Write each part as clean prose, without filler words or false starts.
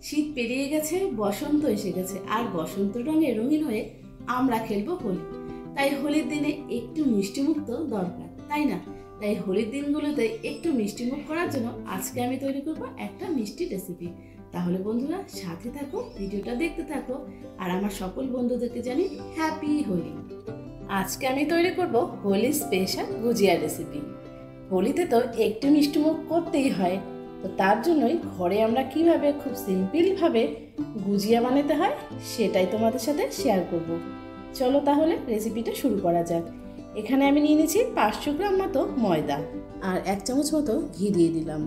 শীত পেরিয়ে গেছে, বসন্ত এসে গেছে, আর বসন্ত রঙে রঙিন হয়ে আমরা খেলবো হোলি। তাই হোলির দিনে একটু মিষ্টিমুখ তো দরকার, তাই না? তাই হোলির দিনগুলোতে একটু মিষ্টিমুখ করার জন্য আজকে আমি তৈরি করবো একটা মিষ্টি রেসিপি। তাহলে বন্ধুরা সাথে থাকো, ভিডিওটা দেখতে থাকো, আর আমার সকল বন্ধুদেরকে জানি হ্যাপি হোলি। আজকে আমি তৈরি করব হোলি স্পেশাল গুজিয়া রেসিপি। হোলিতে তো একটু মিষ্টিমুখ করতেই হয়, তো তার জন্যই ঘরে আমরা কিভাবে খুব সিম্পলভাবে গুজিয়া বানাতে হয় সেটাই তোমাদের সাথে শেয়ার করব। চলো তাহলে রেসিপিটা শুরু করা যাক। এখানে আমি নিয়ে নিয়েছি 500 গ্রাম মতো ময়দা আর 1 চামচ মতো ঘি দিয়ে দিলাম।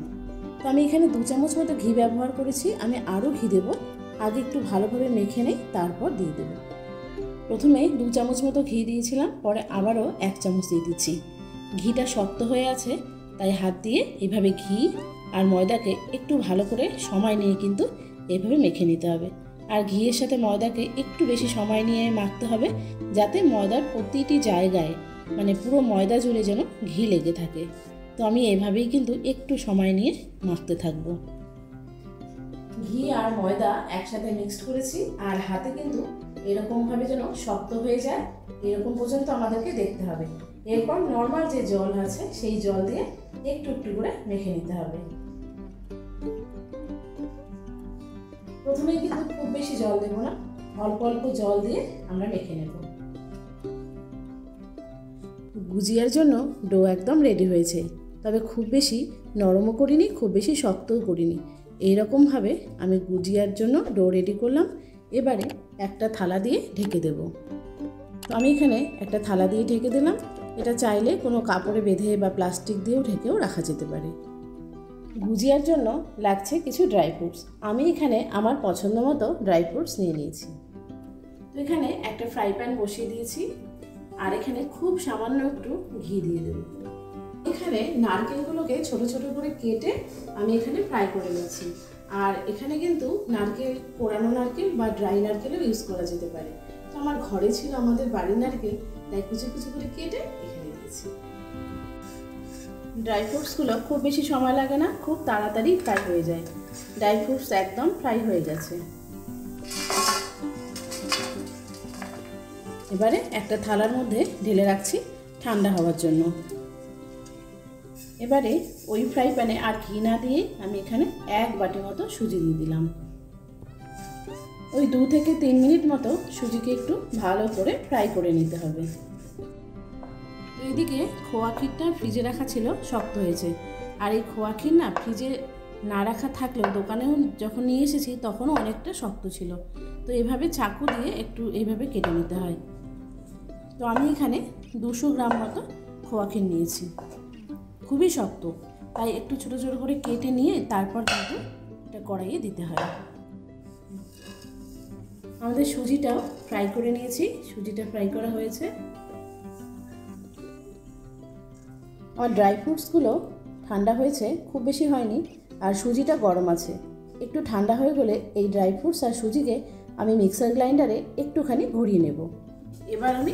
তো আমি এখানে 2 চামচ মতো ঘি ব্যবহার করেছি, আমি আরও ঘি দেবো। আগে একটু ভালোভাবে মেখে নেই, তারপর দিয়ে দেবো। প্রথমে 2 চামচ মতো ঘি দিয়েছিলাম, পরে আবারও 1 চামচ দিয়ে দিচ্ছি। ঘিটা শক্ত হয়ে আছে, তাই হাত দিয়ে এভাবে ঘি আর ময়দাকে একটু ভালো করে সময় নিয়ে কিন্তু এভাবে মেখে নিতে হবে। আর ঘিয়ের সাথে ময়দাকে একটু বেশি সময় নিয়ে মাখতে হবে, যাতে ময়দার প্রতিটি জায়গায় মানে পুরো ময়দা জুড়ে যেন ঘি লেগে থাকে। তো আমি এভাবেই কিন্তু একটু সময় নিয়ে মাখতে থাকবো। ঘি আর ময়দা একসাথে মিক্সড করেছি, আর হাতে কিন্তু এরকমভাবে যেন শক্ত হয়ে যায়, এরকম পর্যন্ত আমাদেরকে দেখতে হবে। এরপর নর্মাল যে জল আছে সেই জল দিয়ে একটু একটু করে মেখে নিতে হবে। প্রথমে কিন্তু খুব বেশি জল দেব না, অল্প অল্প জল দিয়ে আমরা মেখে নেব। গুজিয়ার জন্য ডো একদম রেডি হয়েছে, তবে খুব বেশি নরমও করিনি, খুব বেশি শক্তও করিনি। এইরকমভাবে আমি গুজিয়ার জন্য ডো রেডি করলাম। এবারে একটা থালা দিয়ে ঢেকে দেব। তো আমি এখানে একটা থালা দিয়ে ঢেকে দিলাম। এটা চাইলে কোনো কাপড়ে বেঁধে বা প্লাস্টিক দিয়েও ঢেকেও রাখা যেতে পারে। গুজিয়ার জন্য লাগছে কিছু ড্রাই ফ্রুটস। আমি এখানে আমার পছন্দ মতো ড্রাই ফ্রুটস নিয়ে নিয়েছি। তো এখানে একটা ফ্রাই প্যান বসিয়ে দিয়েছি, আর এখানে খুব সামান্য একটু ঘি দিয়ে দেব। এখানে নারকেলগুলোকে ছোট ছোট করে কেটে আমি এখানে ফ্রাই করে নিয়েছি। আর এখানে কিন্তু নারকেল, কোরানো নারকেল বা ড্রাই নারকেলও ইউজ করা যেতে পারে। তো আমার ঘরে ছিল আমাদের বাড়ির নারকেল, তাই কুচি কুচি করে কেটে এখানে দিয়েছি। ড্রাই ফ্রুটসগুলো খুব বেশি সময় লাগে না, খুব তাড়াতাড়ি ফ্রাই হয়ে যায়। ড্রাই ফ্রুটস একদম ফ্রাই হয়ে গেছে। এবারে একটা থালার মধ্যে ঢেলে রাখছি ঠান্ডা হওয়ার জন্য। এবারে ওই ফ্রাই প্যানে আর ঘি না দিয়ে আমি এখানে 1 বাটি মতো সুজি দিয়ে দিলাম। ওই 2 থেকে 3 মিনিট মতো সুজিকে একটু ভালো করে ফ্রাই করে নিতে হবে। এইদিকে খোয়া ক্ষীরটা ফ্রিজে রাখা ছিল, শক্ত হয়েছে। আর এই খোয়া ক্ষীর না ফ্রিজে না রাখা থাকলেও দোকানেও যখন নিয়ে এসেছি তখনও অনেকটা শক্ত ছিল। তো এভাবে চাকু দিয়ে একটু এইভাবে কেটে নিতে হয়। তো আমি এখানে 200 গ্রাম মতো খোয়া ক্ষীর নিয়েছি, খুবই শক্ত, তাই একটু ছোটো ছোটো করে কেটে নিয়ে তারপর কিন্তু এটা কড়াইয়ে দিতে হয়। আমাদের সুজিটাও ফ্রাই করে নিয়েছি, সুজিটা ফ্রাই করা হয়েছে। আমার ড্রাই ফ্রুটসগুলো ঠান্ডা হয়েছে, খুব বেশি হয়নি, আর সুজিটা গরম আছে। একটু ঠান্ডা হয়ে গেলে এই ড্রাই ফ্রুটস আর সুজিকে আমি মিক্সার গ্রাইন্ডারে একটুখানি ঘুরিয়ে নেব। এবার আমি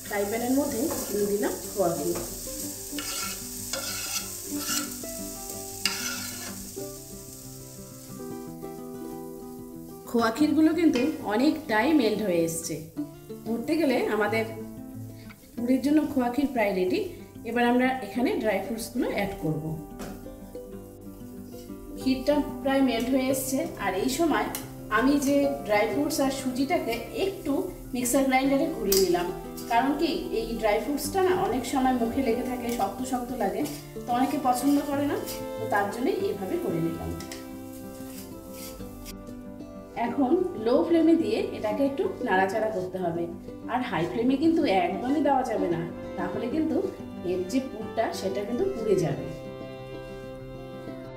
ফ্রাই প্যানের মধ্যে দিয়ে দিলাম খোয়া ক্ষীর। খোয়া ক্ষীরগুলো কিন্তু অনেকটাই মেল্ট হয়ে এসছে। ধরতে গেলে আমাদের পুরির জন্য খোয়া ক্ষীর প্রায় রেডি। এবার আমরা এখানে ড্রাই ফ্রুটসগুলো অ্যাড করব। ক্ষীরটা প্রায় মেল্ট হয়ে এসছে, আর এই সময় আমি যে ড্রাই ফ্রুটস আর সুজিটাকে একটু মিক্সার গ্রাইন্ডারে ঘুরিয়ে নিলাম। কারণ কি, এই ড্রাই ফ্রুটসটা না অনেক সময় মুখে লেগে থাকে, শক্ত শক্ত লাগে, তো অনেকে পছন্দ করে না, তো তার জন্য এইভাবে করে নিলাম। এখন লো ফ্লেমে দিয়ে এটাকে একটু নাড়াচাড়া করতে হবে, আর হাই ফ্লেমে কিন্তু একদমই দেওয়া যাবে না, তাহলে কিন্তু এর যে পুরটা সেটা কিন্তু পুড়ে যাবে।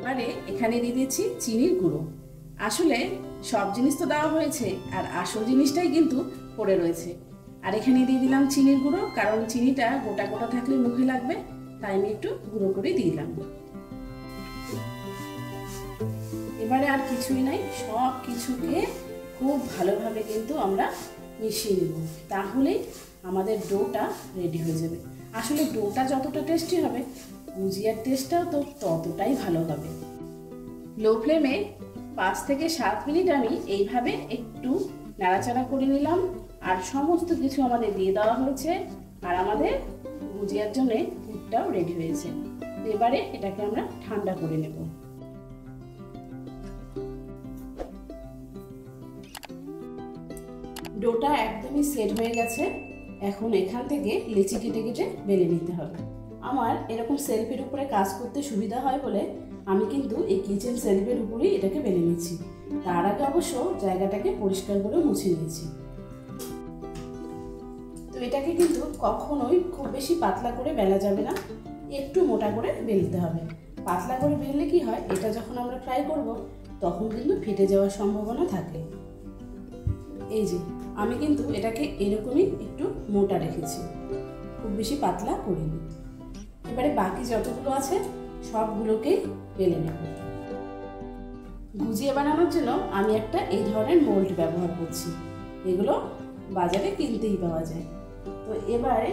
মানে এখানে দিয়ে দিচ্ছি চিনির গুঁড়ো। আসলে সব জিনিস তো দেওয়া হয়েছে, আর আসল জিনিসটাই কিন্তু পড়ে রয়েছে। আর এখানে দিয়ে দিলাম চিনির গুঁড়ো, কারণ চিনিটা গোটা গোটা থাকলে মুখে লাগবে, তাই আমি একটু গুঁড়ো করে দিলাম। এবারে আর কিছুই নাই, সব কিছুকে খুব ভালোভাবে কিন্তু আমরা মিশিয়ে নেব, তাহলেই আমাদের ডোটা রেডি হয়ে যাবে। আসলে ডোটা যতটা টেস্টি হবে, গুজিয়ার টেস্টটাও তো ততটাই ভালো হবে। লো ফ্লেমে 5 থেকে 7 মিনিট আমি এইভাবে একটু নাড়াচাড়া করে নিলাম। আর সমস্ত কিছু আমাদের দিয়ে দেওয়া হয়েছে, আর আমাদের গুজিয়ার জন্য পুরটাও রেডি হয়েছে। এবারে এটাকে আমরা ঠান্ডা করে নেব। ডোটা একদমই সেট হয়ে গেছে। এখন এখান থেকে লেচি কেটে কেটে বেলে নিতে হবে। আমার এরকম সেলফের উপরে কাজ করতে সুবিধা হয় বলে আমি কিন্তু এই কিচেন সেলফের উপরেই এটাকে বেলে নিচ্ছি। তার আগে অবশ্য জায়গাটাকে পরিষ্কার করে মুছে নিয়েছি। তো এটাকে কিন্তু কখনোই খুব বেশি পাতলা করে বেলা যাবে না, একটু মোটা করে বেলতে হবে। পাতলা করে বেললে কি হয়, এটা যখন আমরা ফ্রাই করব তখন কিন্তু ফেটে যাওয়ার সম্ভাবনা থাকে। এই যে আমি কিন্তু এটাকে এরকমই একটু মোটা রেখেছি, খুব বেশি পাতলা করিনি। এবারে বাকি যতগুলো আছে সবগুলোকেই বেলে নেব। গুজিয়া বানানোর জন্য আমি একটা এই ধরনের মোল্ড ব্যবহার করছি, এগুলো বাজারে কিনতেই পাওয়া যায়। তো এবারে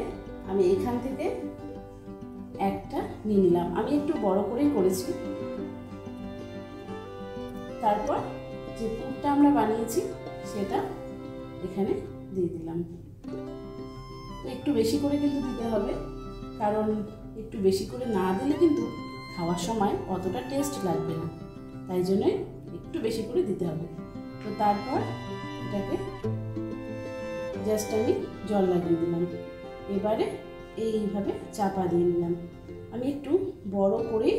আমি এখান থেকে একটা নিয়ে নিলাম, আমি একটু বড় করেই করেছি। তারপর যে পুরটা আমরা বানিয়েছি সেটা এখানে দিয়ে দিলাম। তো একটু বেশি করে কিন্তু দিতে হবে, কারণ একটু বেশি করে না দিলে কিন্তু খাওয়ার সময় অতটা টেস্ট লাগবে না, তাই জন্যই একটু বেশি করে দিতে হবে। তো তারপর এটাকে জাস্ট আমি জল লাগিয়ে দিলাম। এবারে এইভাবে চাপা দিয়ে নিলাম। আমি একটু বড় করেই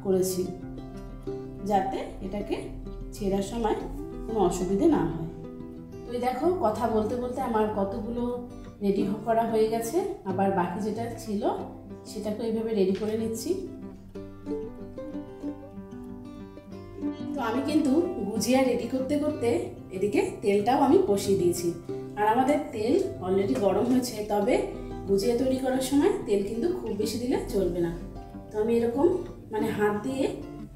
করেছি যাতে এটাকে ছেঁড়ার সময় কোনো অসুবিধে না হয়। তো দেখো কথা বলতে বলতে আমার কতগুলো রেডি করা হয়ে গেছে, আবার বাকি যেটা ছিল সেটাকে এইভাবে রেডি করে নিচ্ছি। তো আমি কিন্তু গুজিয়া রেডি করতে করতে এদিকে তেলটাও আমি বসিয়ে দিয়েছি, আর আমাদের তেল অলরেডি গরম হয়েছে। তবে গুজিয়া তৈরি করার সময় তেল কিন্তু খুব বেশি দিলে চলবে না। তো আমি এরকম মানে হাত দিয়ে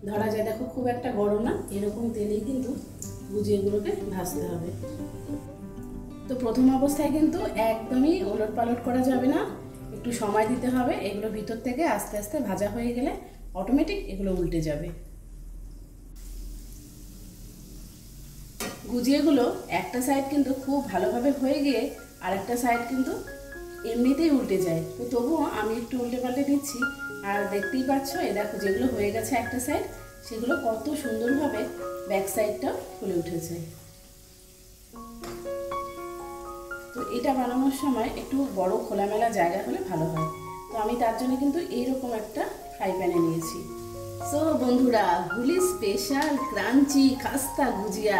ধরা যায়, দেখো খুব একটা গরম না, এরকম তেলেই কিন্তু গুজিয়াগুলোকে ভাজতে হবে। তো প্রথম অবস্থায় কিন্তু একদমই ওলট পালট করা যাবে না, একটু সময় দিতে হবে। এগুলো ভিতর থেকে আস্তে আস্তে ভাজা হয়ে গেলে অটোমেটিক এগুলো উল্টে যাবে। গুজিয়াগুলো একটা সাইড কিন্তু খুব ভালোভাবে হয়ে গিয়ে আর একটা সাইড কিন্তু এমনিতেই উল্টে যায়। তো তবুও আমি একটু উল্টে পাল্টে দিচ্ছি, আর দেখতেই পাচ্ছ এই দেখো যেগুলো হয়ে গেছে একটা সাইড, সেগুলো কত সুন্দরভাবে ব্যাক সাইডটাও ফুলে উঠেছে। তো এটা বানানোর সময় একটু বড় খোলামেলা জায়গা হলে ভালো হয়। তো আমি তার জন্য কিন্তু এইরকম একটা ফ্রাই প্যানে নিয়েছি। সো বন্ধুরা, হুলি স্পেশাল ক্রাঞ্চি খাস্তা গুজিয়া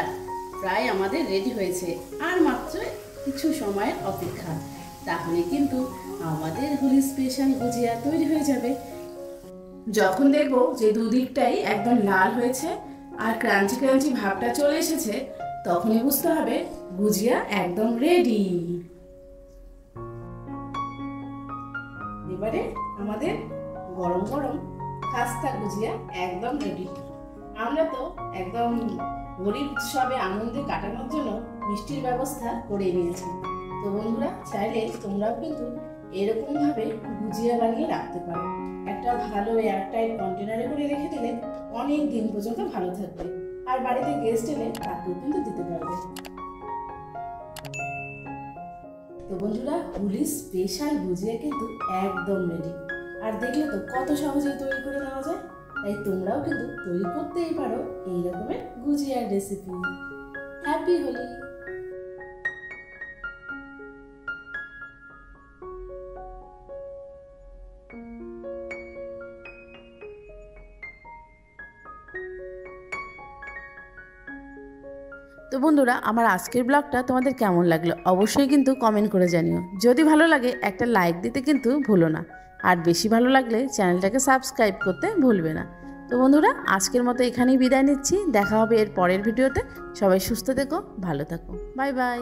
প্রায় আমাদের রেডি হয়েছে, আর মাত্র কিছু সময়ের অপেক্ষা, তাহলে কিন্তু আমাদের হুলি স্পেশাল গুজিয়া তৈরি হয়ে যাবে। যখন দেখবো যে দুদিকটাই একদম লাল হয়েছে আর ক্রাঞ্চি ক্রাঞ্চি ভাবটা চলে এসেছে, তখনই বুঝতে হবে গুজিয়া একদম রেডি। এবারে আমাদের গরম গরম খাস্তা গুজিয়া একদম রেডি। আমরা তো একদম গরিব উৎসবে আনন্দে কাটানোর জন্য মিষ্টির ব্যবস্থা করে নিয়েছি। তো বন্ধুরা, চাইলে তোমরাও কিন্তু এরকমভাবে গুজিয়া বানিয়ে রাখতে পারো। একটা ভালো এয়ারটাইট কন্টেনারে করে রেখে দিলে অনেক দিন পর্যন্ত ভালো থাকবে, আর বাড়িতে গেস্ট এলে তাকেও কিন্তু দিতে পারবে। তো বন্ধুরা, হুলি স্পেশাল গুজিয়া কিন্তু একদম রেডি। আর দেখলে তো কত সহজেই তৈরি করে নেওয়া যায়। তাই তোমরাও কিন্তু তৈরি করতেই পারো এই রকমের গুজিয়ার রেসিপি। হ্যাপি হোলি। তো বন্ধুরা, আমার আজকের ব্লগটা তোমাদের কেমন লাগলো অবশ্যই কিন্তু কমেন্ট করে জানিও। যদি ভালো লাগে একটা লাইক দিতে কিন্তু ভুলো না, আর বেশি ভালো লাগলে চ্যানেলটাকে সাবস্ক্রাইব করতে ভুলবে না। তো বন্ধুরা, আজকের মতো এখানেই বিদায় নিচ্ছি। দেখা হবে এর পরের ভিডিওতে। সবাই সুস্থ থেকো, ভালো থাকো, বাই বাই।